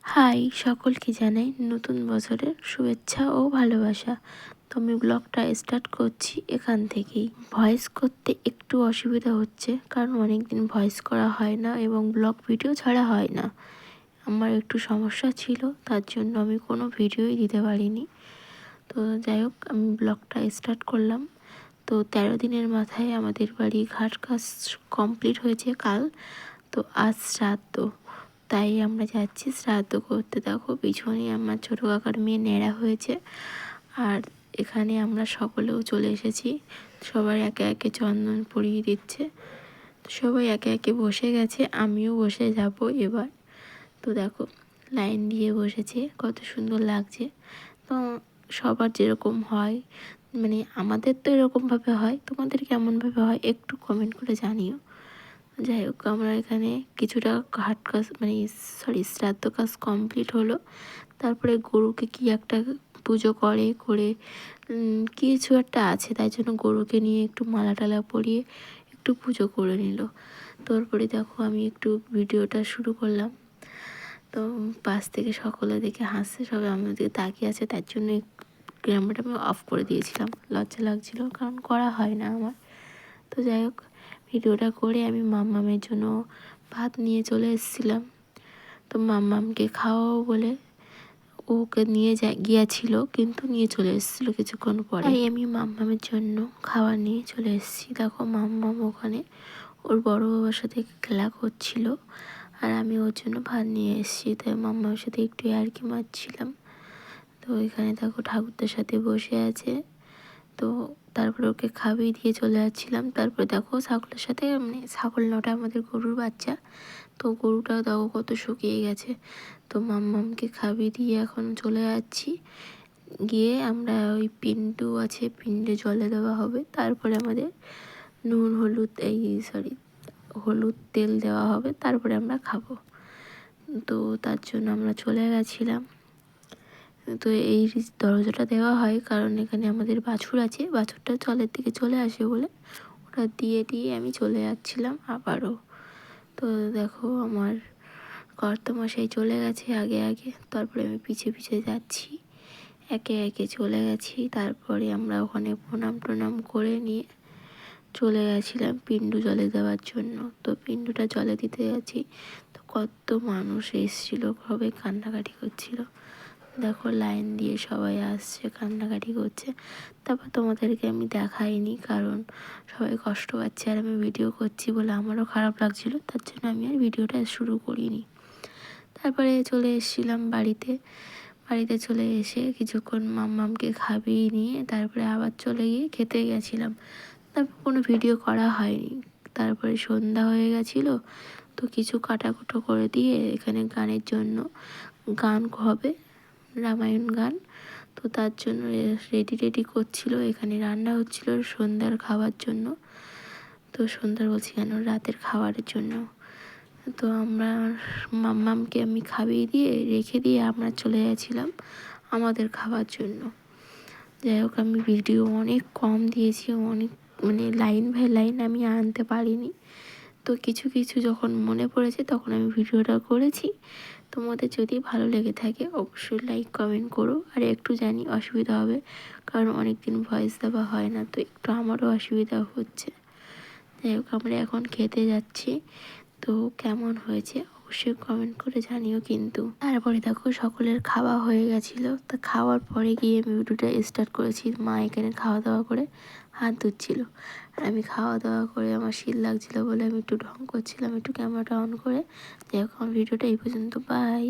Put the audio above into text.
High, সকলকে জানাই নতুন বছরের শুভেচ্ছা ও ভালোবাসা। তো আমি ব্লগটা স্টার্ট করছি এখান থেকেই। ভয়েস করতে একটু অসুবিধা হচ্ছে, কারণ অনেক দিন ভয়েস করা হয় না এবং ব্লগ ভিডিও ছাড়া হয় না। আমার একটু সমস্যা ছিল, তার জন্য আমি কোনো ভিডিওই দিতে পারিনি। তো যাই হোক, আমি ব্লগটা স্টার্ট করলাম। তো 13 দিনের মাথায় আমাদের বাড়ি ঘাট কাজ কমপ্লিট হয়েছে কাল। তো আজ শ্রাদ্ধ, তাই আমরা যাচ্ছি শ্রাদ্ধ করতে। দেখো পিছনে আমার ছোটো কাকার মেয়ে ন্যাড়া হয়েছে, আর এখানে আমরা সকলেও চলে এসেছি। সবাই একে একে চন্দন পরিয়ে দিচ্ছে, সবাই একে একে বসে গেছে, আমিও বসে যাব এবার। তো দেখো লাইন দিয়ে বসেছে, কত সুন্দর লাগছে। তো সবার যেরকম হয়, মানে আমাদের তো এরকমভাবে হয়, তোমাদের কেমনভাবে হয় একটু কমেন্ট করে জানিও। যাই হোক, আমরা এখানে কিছুটা ঘাট কাজ শ্রাদ্ধ কাজ কমপ্লিট হলো। তারপরে গরুকে কি একটা পুজো করে কিছু একটা আছে, তাই জন্য গরুকে নিয়ে একটু মালা টালা পরিয়ে একটু পুজো করে নিল। তারপরে দেখো আমি একটু ভিডিওটা শুরু করলাম। তো পাশ থেকে সকলে দেখে হাসছে, সবাই আমার দিকে তাকিয়ে আছে, তার জন্য ক্যামেরাটা আমি অফ করে দিয়েছিলাম, লজ্জা লাগছিলো, কারণ করা হয় না আমার। তো যাই হোক, ভিডিওটা করে আমি মাম্মামের জন্য ভাত নিয়ে চলে এসেছিলাম। তো মাম্মামকে খাওয়াবো বলে ওকে নিয়ে গিয়েছিল, কিন্তু নিয়ে চলে এসেছিলো কিছুক্ষণ পরে। তাই আমি মাম্মামের জন্য খাবার নিয়ে চলে এসেছি। দেখো মাম্মাম ওখানে ওর বড় বাবার সাথে খেলা করছিল, আর আমি ওর জন্য ভাত নিয়ে এসেছি। তাই মাম্মামের সাথে একটু ইয়ার্কি মারছিলাম। তো এখানে দেখো ঠাকুরদার সাথে বসে আছে। তো তারপরে ওকে খাইয়ে দিয়ে চলে যাচ্ছিলাম। তারপরে দেখো ছাগলের সাথে, ছাগল নটা আমাদের গরুর বাচ্চা, তো গরুটাও দেখো কত শুকিয়ে গেছে। তো মাম্মামকে খাইয়ে দিয়ে এখন চলে যাচ্ছি। গিয়ে আমরা ওই পিন্টু আছে, পিন্ডে জলে দেওয়া হবে। তারপরে আমাদের নুন হলুদ হলুদ তেল দেওয়া হবে, তারপরে আমরা খাবো। তো তার জন্য আমরা চলে গেছিলাম। তো এই দরজাটা দেওয়া হয় কারণ এখানে আমাদের বাছুর আছে, বাছুরটা জলের দিকে চলে আসে বলে ওটা দিয়ে আমি চলে যাচ্ছিলাম আবারও। তো দেখো আমার কর্তামশাই চলে গেছে আগে, তারপরে আমি পিছে যাচ্ছি, একে একে চলে গেছি। তারপরে আমরা ওখানে প্রণাম করে নিয়ে চলে গেছিলাম পিন্ডু জলে দেওয়ার জন্য। তো পিন্ডুটা জলে দিতে গেছি, তো কত মানুষ এসেছিলো, সবাই কান্নাকাটি করছিল। দেখো লাইন দিয়ে সবাই আসছে, কান্নাকাটি করছে। তারপর তোমাদেরকে আমি দেখাইনি, কারণ সবাই কষ্ট পাচ্ছে, আর আমি ভিডিও করছি বলে আমারও খারাপ লাগছিল, তার জন্য আমি আর ভিডিওটা শুরু করিনি। তারপরে চলে এসেছিলাম বাড়িতে চলে এসে কিছুক্ষণ মাম্মামকে খাইয়ে নিয়ে তারপরে আবার চলে গিয়ে খেতে গেছিলাম। তারপর কোনো ভিডিও করা হয়নি। তারপরে সন্ধ্যা হয়ে গেছিলো, তো কিছু কাটাকুটো করে দিয়ে এখানে গানের জন্য গান হবে, রামায়ণ গান। তো তার জন্য রেডি করছিল, এখানে রান্না হচ্ছিল সন্ধ্যার খাওয়ার জন্য। তো সন্ধ্যার বলছি কেন, রাতের খাবারের জন্য। তো আমরা মাম্মামকে আমি খাইয়ে দিয়ে রেখে দিয়ে আমরা চলে গেছিলাম আমাদের খাওয়ার জন্য। যাই হোক, আমি ভিডিও অনেক কম দিয়েছি, অনেক লাইন বাই লাইন আমি আনতে পারিনি। তো কিছু যখন মনে পড়েছে তখন আমি ভিডিওটা করেছি। তোমাদের যদি ভালো লেগে থাকে অবশ্যই লাইক কমেন্ট করো। আর একটু জানি অসুবিধা হবে, কারণ অনেক দিন ভয়েস দেওয়া হয় না, তো একটু আমারও অসুবিধা হচ্ছে। যাই হোক, আমরা এখন খেতে যাচ্ছি। তো কেমন হয়েছে অবশ্যই কমেন্ট করে জানিও কিন্তু। তারপরে দেখো সকলের খাওয়া হয়ে গেছিলো, তো খাওয়ার পরে গিয়ে আমি ভিডিওটা স্টার্ট করেছি। মা এখানে খাওয়া দাওয়া করে হাত ধুচ্ছিলো, আর আমি খাওয়া দাওয়া করে আমার শীত লাগছিলো বলে আমি একটু ঢং করছিলাম একটু ক্যামেরাটা অন করে। যাই হোক, আমার ভিডিওটা এই পর্যন্ত, বাই।